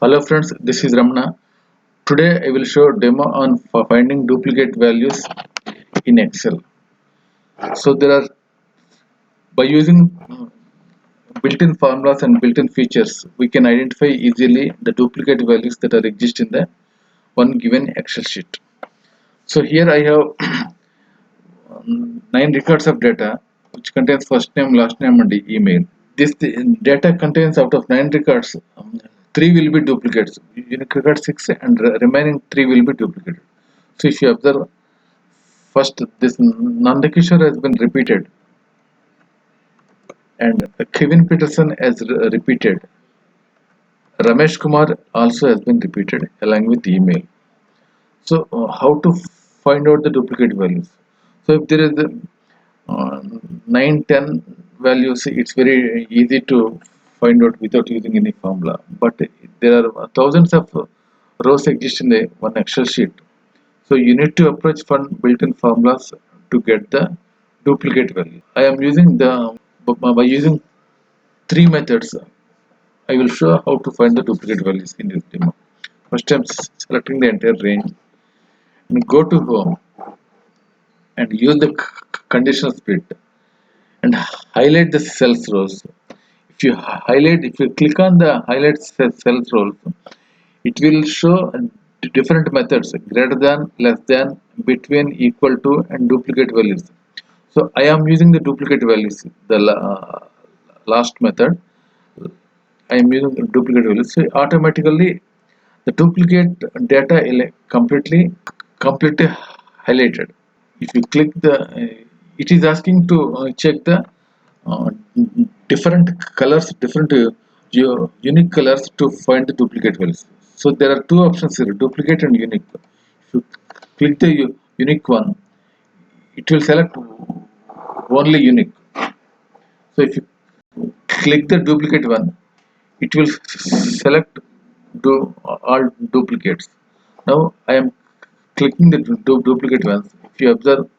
Hello friends, this is Ramana. Today I will show demo on for finding duplicate values in Excel. So there are by using built-in formulas and built-in features, we can identify easily the duplicate values that are exist in the one given Excel sheet. So here I have 9 records of data which contains first name, last name and email. This data contains out of 9 records, 3 will be duplicates. Unique record 6 and remaining 3 will be duplicated. So if you observe, first this Nandakishore has been repeated and Kevin Peterson has repeated. Ramesh Kumar also has been repeated along with email. So how to find out the duplicate values? So if there is uh, 9, 10 values, it's very easy to find out without using any formula. But there are thousands of rows exist in one Excel sheet. So you need to approach from built-in formulas to get the duplicate value. I am using by using 3 methods. I will show how to find the duplicate values in this demo. First, I am selecting the entire range and go to home and use the conditional split and highlight the cells rows. If you click on the highlight cells rows, it will show different methods: greater than, less than, between, equal to, and duplicate values. So I am using the duplicate values, the last method. I am using the duplicate values. So automatically the duplicate data is completely highlighted. If you click it is asking to check the uh, different colors, different unique colors to find the duplicate values. So there are two options here: duplicate and unique. If you click the unique one, it will select only unique. So if you click the duplicate one, it will select all duplicates. Now I am clicking the duplicate ones. If you observe,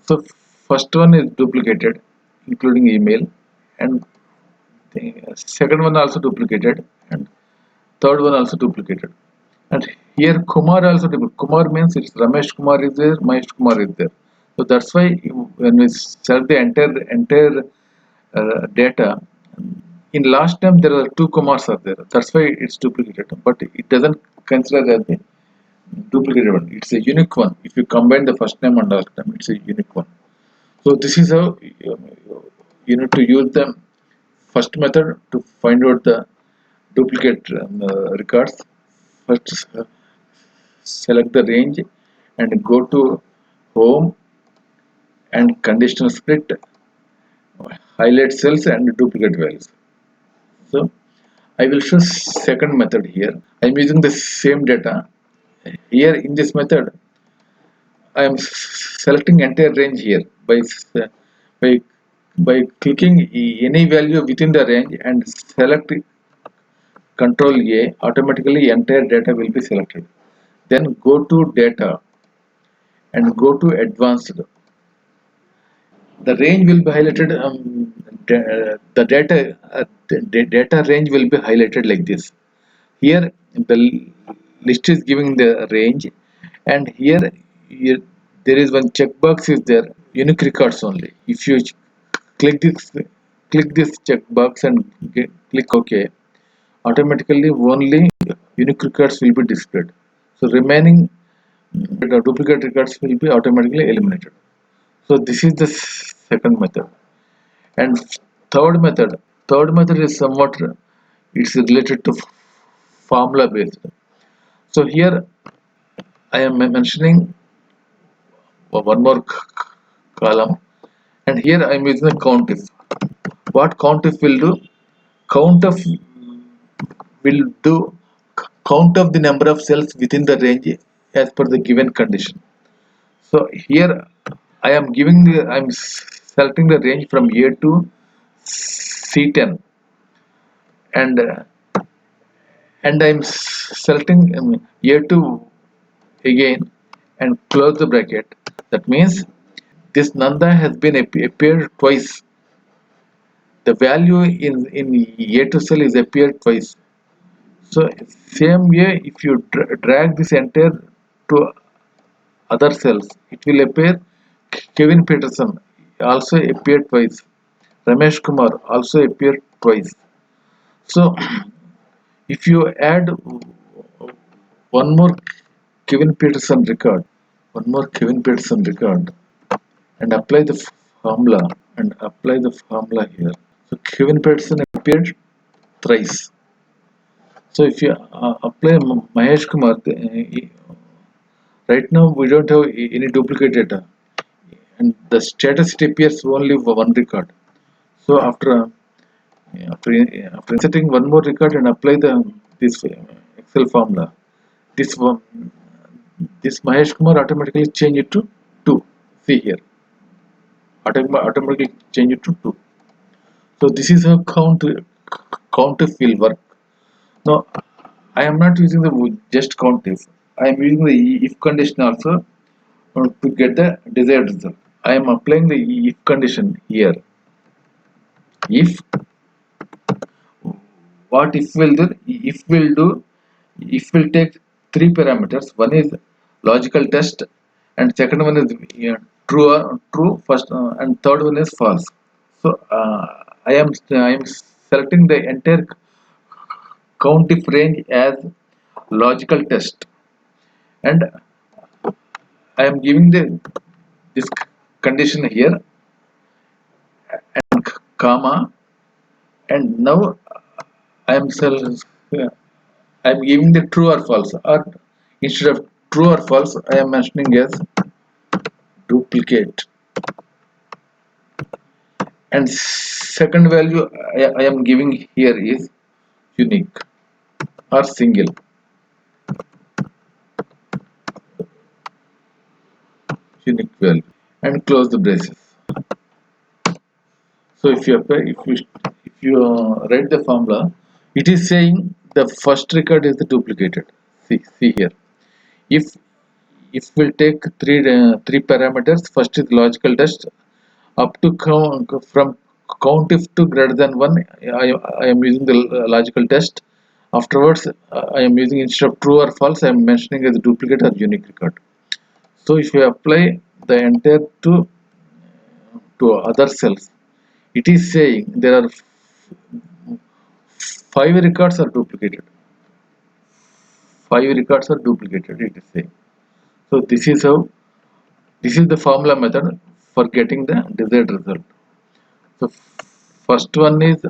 so first one is duplicated, including email, and the second one also duplicated, and third one also duplicated. And here Kumar also Kumar means it's Ramesh Kumar is there, Mahesh Kumar is there. So that's why when we select the entire data, in last name there are 2 Kumars are there. That's why it's duplicated, but it doesn't consider as the duplicated one. It's a unique one. If you combine the first name and last name, it's a unique one. So this is how you need to use the first method to find out the duplicate records. First, select the range and go to home and conditional split, highlight cells and duplicate values. So I will show second method here. I am using the same data. Here in this method, I am selecting entire range here by by clicking any value within the range and select Ctrl+A, automatically entire data will be selected. Then go to data and go to advanced. The range will be highlighted. The data range will be highlighted like this. Here the list is giving the range, and here there is one checkbox is there, unique records only. If you click this click this checkbox and click OK, automatically only unique records will be displayed. So remaining duplicate records will be automatically eliminated. So this is the second method. And third method is somewhat it's related to formula based. So here I am mentioning one more column, and here I am using the COUNTIF. What COUNTIF will do? COUNTIF will do count of the number of cells within the range as per the given condition. So here I am selecting the range from A to C10, and I am selecting A2 again and close the bracket. That means this Nanda has been appeared twice. The value in A2 cell is appeared twice. So same way, if you drag this entire to other cells, it will appear Kevin Peterson also appeared twice. Ramesh Kumar also appeared twice. So if you add one more Kevin Peterson record, one more Kevin Peterson record, and apply the formula here. So Kevin Peterson appeared thrice. So if you apply Mahesh Kumar, right now we don't have any duplicate data, and the status it appears only for one record. So after inserting one more record and apply this Excel formula, this one this Mahesh Kumar automatically change it to 2. See here, automatically change it to 2. So this is how COUNTIF will work. Now I am not using the just COUNTIF. I am using the if condition also to get the desired result. I am applying the if condition here. If what if will take three parameters. One is logical test, and second one is true or true first, and third one is false. So I am selecting the entire COUNTIF range as logical test, and I am giving this condition here and comma, and now I am I am giving the true or false, or instead of true or false I am mentioning as duplicate, and second value I am giving here is unique or single, unique value, and close the braces. So if you apply, if you write the formula, it is saying the first record is the duplicated. See here, if we'll take three parameters. First is logical test, up to from COUNTIF to greater than 1, I am using the logical test. Afterwards I am using, instead of true or false, I am mentioning as a duplicate or unique record. So if you apply the entire to other cells, it is saying there are 5 records are duplicated. 5 records are duplicated, it is saying. So this is the formula method for getting the desired result. So first one is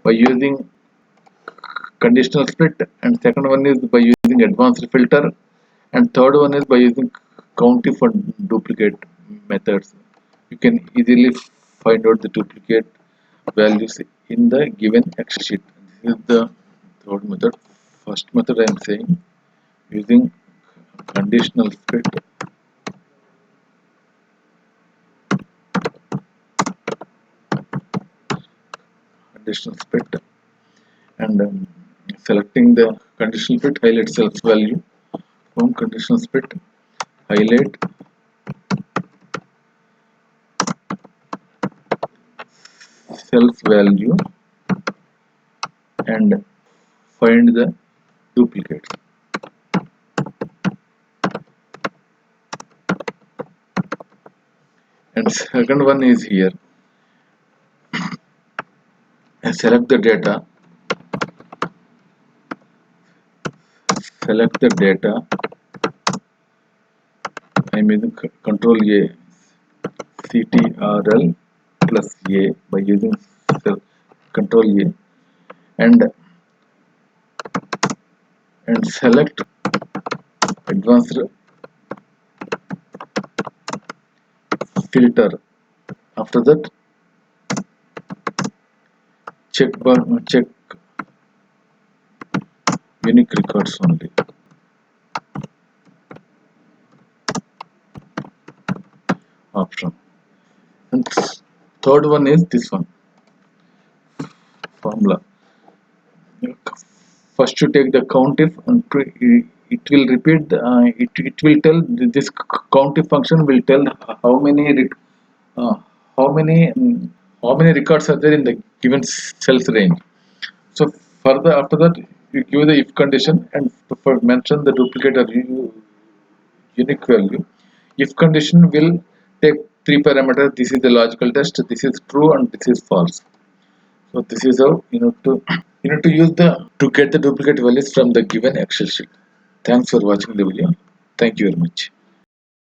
by using conditional split, and second one is by using advanced filter, and third one is by using COUNTIF for duplicate methods. You can easily find out the duplicate values in the given Excel sheet. This is the third method. First method I am saying using conditional split, and selecting the conditional split, highlight cells value from conditional split, highlight cells value, and find the duplicates. And second one is here. Select the data. Select the data. I'm using Ctrl+A, Ctrl+A by using Ctrl+A, and select advanced filter. After that, check unique records only. Option. And third one is this one, formula. First you take the COUNTIF, and it will repeat it will tell, this COUNTIF function will tell how many uh, how many how many records are there in the given cells range. So further, after that, you give the if condition and for mention the duplicate or unique value, if condition will take three parameters. This is the logical test, this is true, and this is false. So this is how you need to use the to get the duplicate values from the given Excel sheet. Thanks for watching the video. Thank you very much.